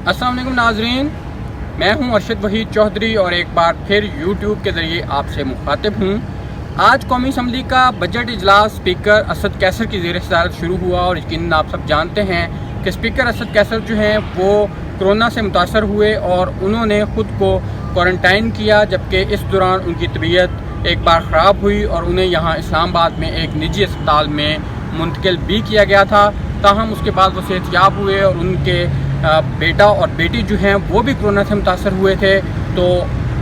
अस्सलाम वालेकुम नाजरीन, मैं हूं अरशद वहीद चौधरी और एक बार फिर यूट्यूब के ज़रिए आपसे मुखातिब हूं। आज कौमी असम्बली का बजट इजलास स्पीकर असद कैसर की ज़ेर सदारत शुरू हुआ और यकीनन आप सब जानते हैं कि स्पीकर असद कैसर जो हैं वो कोरोना से मुतासर हुए और उन्होंने ख़ुद को क्वारंटाइन किया, जबकि इस दौरान उनकी तबीयत एक बार ख़राब हुई और उन्हें यहाँ इस्लामाबाद में एक निजी अस्पताल में मुंतकिल भी किया गया था। ताहम उसके बाद वो सेहतयाब हुए और उनके बेटा और बेटी जो हैं वो भी कोरोना से मुतासर हुए थे, तो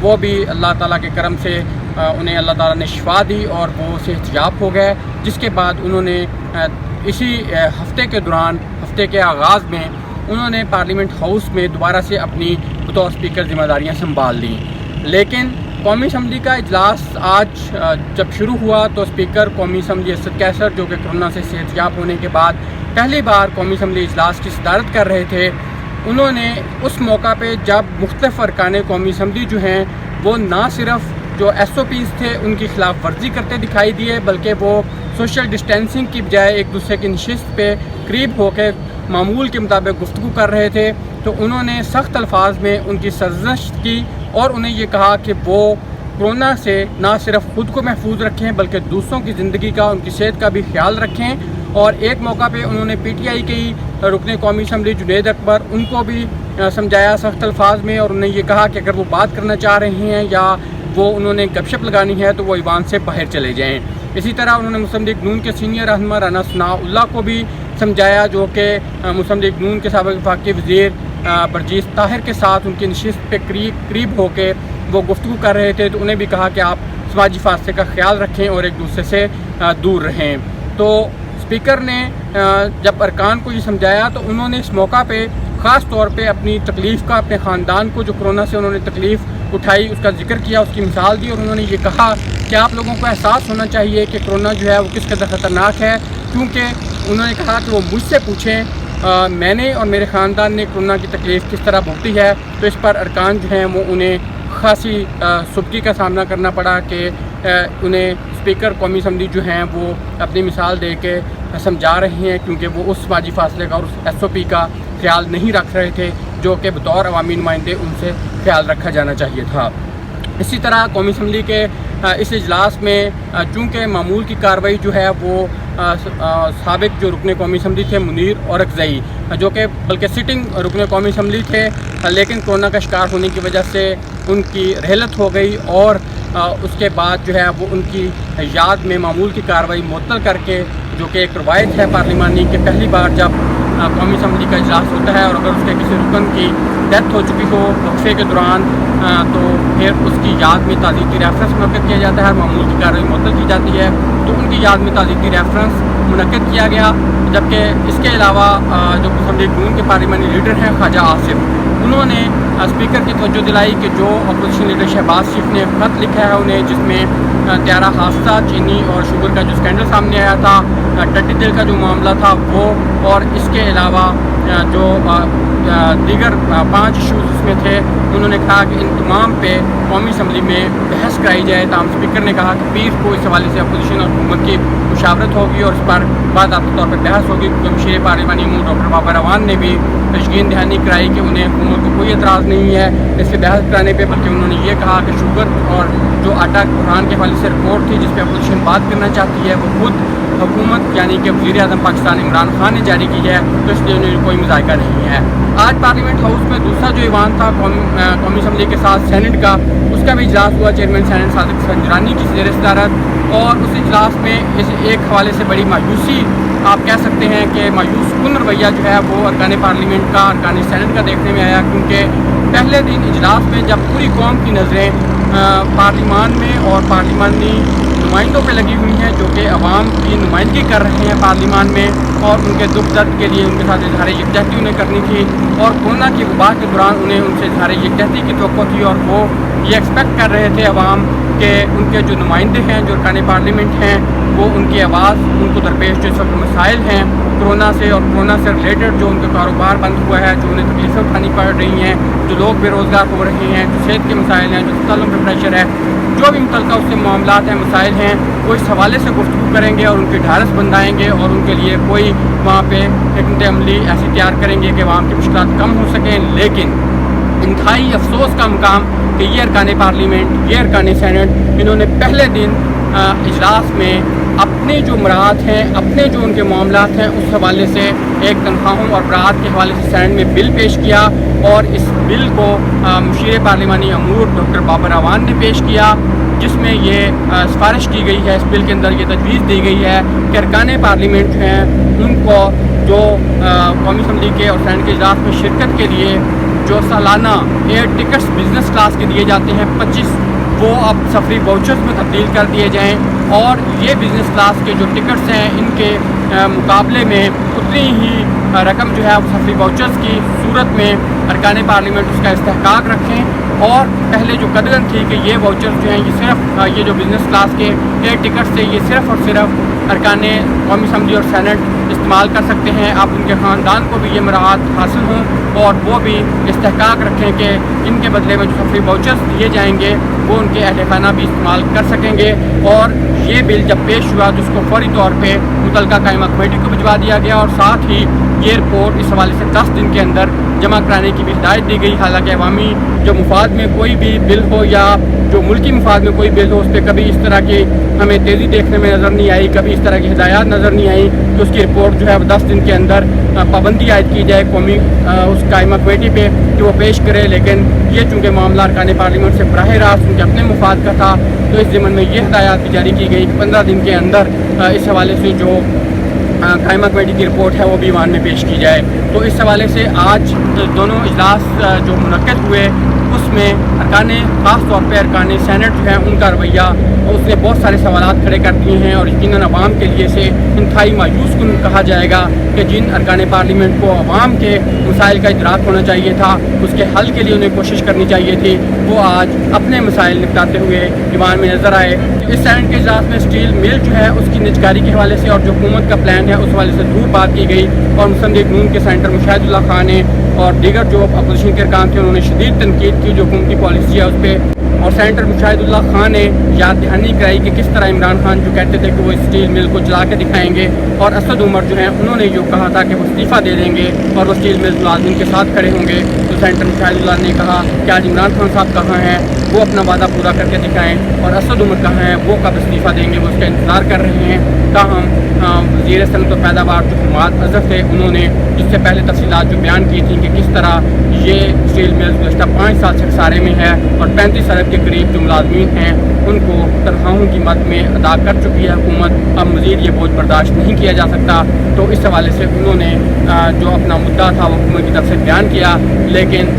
वो भी अल्लाह ताला के करम से उन्हें अल्लाह ताला ने शिफा दी और वो सेहतयाब हो गए। जिसके बाद उन्होंने इसी हफ्ते के दौरान, हफ्ते के आगाज़ में उन्होंने पार्लियामेंट हाउस में दोबारा से अपनी बतौर स्पीकर ज़िम्मेदारियाँ संभाल लीं। लेकिन कौमी असम्बली का इजलास आज जब शुरू हुआ तो स्पीकर कौमी असम्बली असद कैसर, जो कि कोरोना से सेहतयाब होने के बाद पहली बार कौमी असम्बली इजलास की सदारत कर रहे थे, उन्होंने उस मौका पे जब मुख्तलिफ अरकान कौमी असम्बली जो हैं वो ना सिर्फ जो SOPs थे उनकी खिलाफ वर्जी करते दिखाई दिए, बल्कि वो सोशल डिस्टेंसिंग की बजाय एक दूसरे की नशिस्त पे करीब होकर मामूल के मुताबिक गुफ्तगू कर रहे थे। तो उन्होंने सख्त अल्फाज में उनकी सरजश की और उन्हें ये कहा कि वो कोरोना से ना सिर्फ ख़ुद को महफूज रखें बल्कि दूसरों की ज़िंदगी का, उनकी सेहत का भी ख्याल रखें। और एक मौका पे उन्होंने PTI की रुकने कौमी असम्बली जुनैद अकबर, उनको भी समझाया सख्त अल्फाज में और उन्हें ये कहा कि अगर वो बात करना चाह रहे हैं या वो उन्होंने गपशप लगानी है तो वो ईवान से बाहर चले जाएँ। इसी तरह उन्होंने मुस्लिम लीग नून के सीनियर रहनुमा राना सनाउल्लाह को भी समझाया, जो कि मुस्लिम लीग नून के साबिक़ वफाकी वज़ीर बरजीस ताहिर के साथ उनकी नशिस्त पे करीब होकर वो गुफ्तगू कर रहे थे। तो उन्हें भी कहा कि आप समाजी फासले का ख्याल रखें और एक दूसरे से दूर रहें। तो स्पीकर ने जब अरकान को ये समझाया तो उन्होंने इस मौका पे ख़ास तौर पे अपनी तकलीफ़ का, अपने ख़ानदान को जो कोरोना से उन्होंने तकलीफ़ उठाई उसका जिक्र किया, उसकी मिसाल दी और उन्होंने ये कहा कि आप लोगों को एहसास होना चाहिए कि कोरोना जो है वो किस कदर ख़तरनाक है। क्योंकि उन्होंने कहा कि वो मुझसे पूछें मैंने और मेरे ख़ानदान ने कोरोना की तकलीफ़ किस तरह भुगती है। तो इस पर अरकान जो हैं वो उन्हें खासी सुबकी का सामना करना पड़ा कि उन्हें स्पीकर कौमी असम्बली जो हैं वो अपनी मिसाल दे के समझा रहे हैं, क्योंकि वो उस समाजी फासले का और उस SOP का ख्याल नहीं रख रहे थे जो कि बतौर अवामी नुमाइंदे उनसे ख्याल रखा जाना चाहिए था। इसी तरह कौमी असम्बली के इस इजलास में चूँकि मामूल की कार्रवाई जो है वो साबिक़ जो रुकने कौमी असम्बली थे मुनीर औरकज़ई, जो कि बल्कि सिटिंग रुकने कौमी असम्बली थे, लेकिन कोरोना का शिकार होने की वजह से उनकी रहलत हो गई और उसके बाद जो है वो उनकी याद में मामूल की कार्रवाई मुअत्तल करके, जो कि एक रवायत है पार्लिमानी कि पहली बार जब कौमी असम्बली का इजलास होता है और अगर उसके किसी रुकन की डेथ हो चुकी हो वक्फे के दौरान, तो फिर उसकी याद में ताज़ीती रेफरेंस मुनक़्क़िद किया जाता है, मामूल की कार्रवाई मुअत्तल की जाती है। तो उनकी याद में ताज़ीती रेफरेंस मुनक़्क़िद किया गया। जबकि इसके अलावा जो मुस्लिम लीग नून के पार्लिमानी लीडर हैं ख्वाजा आसिफ, उन्होंने स्पीकर की तवज्जो दिलाई कि जो अपोजिशन लीडर शहबाज शरीफ ने ख़त लिखा है उन्हें, जिसमें त्यारा हादसा, चीनी और शुगर का जो स्कैंडल सामने आया था, टट्टी दिल का जो मामला था वो, और इसके अलावा जो दीगर 5 इशूज़ इसमें थे, उन्होंने कहा कि इन तमाम पे कौमी असम्बली में बहस कराई जाए। तमाम स्पीकर ने कहा कि पीर को इस हवाले से अपोजिशन और हुकूमत की मुशावरत होगी और इस पर बाकायदा तौर पर बहस होगी। क्योंकि मशीर पार्लिमानी डॉक्टर बाबर रवान ने भी यकीन दहानी कराई कि उन्हें हुकूमत को कोई एतराज़ नहीं है इससे बहस कराने पर, बल्कि उन्होंने ये कहा कि शुगर और जो आटा कुरान के हवाले से रिपोर्ट थी जिस पर अपोजिशन बात करना चाहती है वो खुद हुकूमत यानी कि वज़ीर आज़म पाकिस्तान इमरान खान ने जारी की है, तो इसलिए उन्हें कोई मुज़ाहिरा नहीं है। आज पार्लियामेंट हाउस में दूसरा जो ईवान था कौमी असम्बली के साथ सेनेट का, उसका भी इजलास हुआ चेयरमैन सेनेट सादिक संजरानी की ज़ेर सदारत, और उस इजलास में इस एक हवाले से बड़ी मायूसी आप कह सकते हैं कि मायूस कुन रवैया जो है वो अरकान पार्लियामेंट का, अरकान सेनेट का देखने में आया। क्योंकि पहले दिन इजलास में जब पूरी कौम की नज़रें पार्लिमान में और पार्लिमानी नुमाइंदों पे लगी हुई हैं जो कि अवाम की नुमाइंदगी कर रहे हैं पार्लिमान में, और उनके दुख दर्द के लिए उनके साथ इजहार यकजहती उन्हें करनी थी, और कोरोना की वबा के दौरान उन्हें उनसे इजहार यकजहती की तवक्को थी, और वो ये एक्सपेक्ट कर रहे थे अवाम के उनके जो नुमाइंदे हैं, जो अरकान पार्लियामेंट हैं, वो उनकी आवाज़ उनको दरपेश जो इस वक्त मसाइल हैं कोरोना से और कोरोना से रिलेटेड जो उनका कारोबार बंद हुआ है, जो उन्हें तकलीफ़ें उठानी पड़ रही हैं, जो लोग बेरोज़गार हो रहे हैं, जो सेहत के मसाइल हैं, जो अस्पतालों पर प्रेशर है, जो بھی متعلقہ اس سے معاملات ہیں، مسائل ہیں، وہ اس حوالے سے گفتگو کریں گے اور ان کی ڈھارس بندھائیں گے اور ان کے لیے کوئی وہاں پہ حکمت عملی ایسی تیار کریں گے کہ وہاں کی مشکلات کم ہو سکیں۔ لیکن انتہائی افسوس کا مقام کہ یہ ارکان پارلیمنٹ، یہ ارکان سینٹ، انہوں نے پہلے دن اجلاس میں اپنی جو مراعات ہیں، اپنے جو ان کے معاملات ہیں، اس حوالے سے ایک تنخواہوں اور برآت کے حوالے سے سینٹ میں بل پیش کیا اور اس بل کو مشیر پارلیمانی امور ڈاکٹر بابر اعوان نے پیش کیا، جس میں یہ سفارش کی گئی ہے، اس بل کے اندر یہ تجویز دی گئی ہے کہ ارکان پارلیمنٹ جو ہیں ان کو جو قومی اسمبلی کے اور سینٹ کے اجلاس میں شرکت کے لیے جو سالانہ ایئر ٹکٹس بزنس کلاس کے دیے جاتے ہیں 25، وہ اب سفری واؤچرز میں تبدیل کر دیے جائیں اور یہ بزنس کلاس کے جو ٹکٹس ہیں ان کے مقابلے میں اتنی ہی رقم جو ہے وہ سفری واؤچرز کی صورت میں ارکان پارلیمنٹ اس کا استحقاق رکھیں۔ اور پہلے جو قدغن تھی کہ یہ واؤچرز جو ہیں یہ صرف یہ جو بزنس کلاس کے ایئر ٹکٹس تھے یہ صرف اور صرف ارکان قومی اسمبلی اور سینٹ استعمال کر سکتے ہیں، اب ان کے خاندان کو بھی یہ مراعات حاصل ہوں اور وہ بھی استحقاق رکھیں کہ ان کے بدلے میں جو سفری واؤچرز دیے جائیں گے وہ ان کے اہل خانہ بھی استعمال کر سکیں گے۔ اور یہ بل جب پیش ہوا تو اس کو فوری طور پہ متعلقہ قائمہ کمیٹی کو بھجوا دیا گیا اور ساتھ ہی یہ رپورٹ اس حوالے سے 10 دن کے اندر جمع کرانے کی بھی ہدایت دی گئی۔ حالانکہ عوامی جو مفاد میں کوئی بھی بل ہو یا جو ملکی مفاد میں کوئی بل ہو، اس پہ کبھی اس طرح کی ہمیں تیزی دیکھنے میں نظر نہیں آئی، کبھی اس طرح کی ہدایات نظر نہیں آئی کہ اس کی رپورٹ جو ہے 10 دن کے اندر پابندی عائد کی جائے قومی اس قائمہ کمیٹی پہ کہ وہ پیش کرے۔ لیکن یہ چونکہ معاملہ ارکان پارلیمنٹ سے براہ راست ان کے اپنے مفاد کا تھا تو اس ضمن میں یہ ہدایات بھی جاری کی گئی کہ 15 دن کے اندر اس حوالے سے جو قائمہ کمیٹی کی رپورٹ ہے وہ بھی ایوان میں پیش کی جائے۔ تو اس حوالے سے آج دونوں اجلاس جو منعقد ہوئے اس میں ارکان، خاص طور پہ ارکان سینٹ جو ہیں ان کا رویہ اس نے بہت سارے سوالات کھڑے کر دیے ہیں اور یقیناً عوام کے لیے سے انتہائی مایوس کن کہا جائے گا کہ جن ارکان پارلیمنٹ کو عوام کے مسائل کا ادراک ہونا چاہیے تھا، اس کے حل کے لیے انہیں کوشش کرنی چاہیے تھی، وہ آج اپنے مسائل نپٹاتے ہوئے ایوان میں نظر آئے۔ اس سینٹ کے اجلاس میں اسٹیل مل جو ہے اس کی نجکاری کے حوالے سے اور جو حکومت کا پلان ہے اس حوالے سے دور بات کی گئی اور مسند قانون کے سینٹر مشاہد اللہ خان نے اور دیگر جو اپوزیشن کے ارکان تھے انہوں نے شدید تنقید کی جو حکومتی پالیسی ہے اس پہ، اور سینٹر مشاہد اللہ خان نے یاد دہانی کرائی کہ کس طرح عمران خان جو کہتے تھے کہ وہ اسٹیل مل کو چلا کے دکھائیں گے، اور اسد عمر جو ہیں انہوں نے یہ کہا تھا کہ وہ استعفیٰ دے دیں گے اور وہ اسٹیل مل ملازمین کے ساتھ کھڑے ہوں گے۔ تو سینٹر مشاہد اللہ نے کہا کہ آج عمران خان صاحب کہاں ہیں، وہ اپنا وعدہ پورا کر کے دکھائیں، اور اسد عمر کہاں ہیں، وہ کب استعفیٰ دیں گے، وہ اس کا انتظار کر رہے ہیں۔ تاہم وزیر صنعت و پیداوار جو حماد اظہر تھے انہوں نے جس سے پہلے تفصیلات جو بیان کی تھیں کہ کس طرح یہ اسٹیل مل گزشتہ 5 سال سے خسارے میں ہے اور 35 ارب کے قریب جو ملازمین ہیں ان کو تنخواہوں کی مد میں ادا کر چکی ہے حکومت، اب مزید یہ بوجھ برداشت نہیں کیا جا سکتا، تو اس حوالے سے انہوں نے جو اپنا مدعا تھا وہ حکومت کی طرف سے بیان کیا۔ لیکن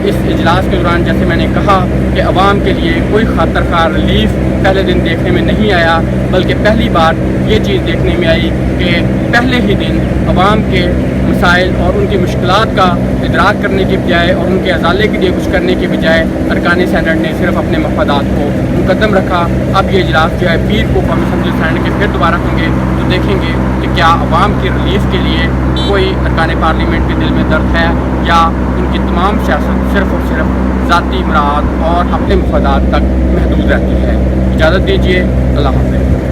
اس اجلاس کے دوران جیسے میں نے کہا کہ عوام کے لیے کوئی خاطر خواہ ریلیف پہلے دن دیکھنے میں نہیں آیا، بلکہ پہلی بار یہ چیز دیکھنے میں آئی کہ پہلے ہی دن عوام کے مسائل اور ان کی مشکلات کا ادراک کرنے کی بجائے اور ان کے ازالے کے لیے کچھ کرنے کی بجائے ارکان سینٹ نے صرف اپنے مفادات کو مقدم رکھا۔ اب یہ اجلاس جو ہے پیر کو قومی اسمبلی سینٹ کے پھر دوبارہ ہوں گے تو دیکھیں گے کہ کیا عوام کی ریلیف کے لیے کوئی ارکان پارلیمنٹ کے دل میں درد ہے یا ان کی تمام سیاست صرف اور صرف ذاتی مراعات اور اپنے مفادات تک محدود رہتی ہے۔ اجازت دیجیے، اللہ حافظ۔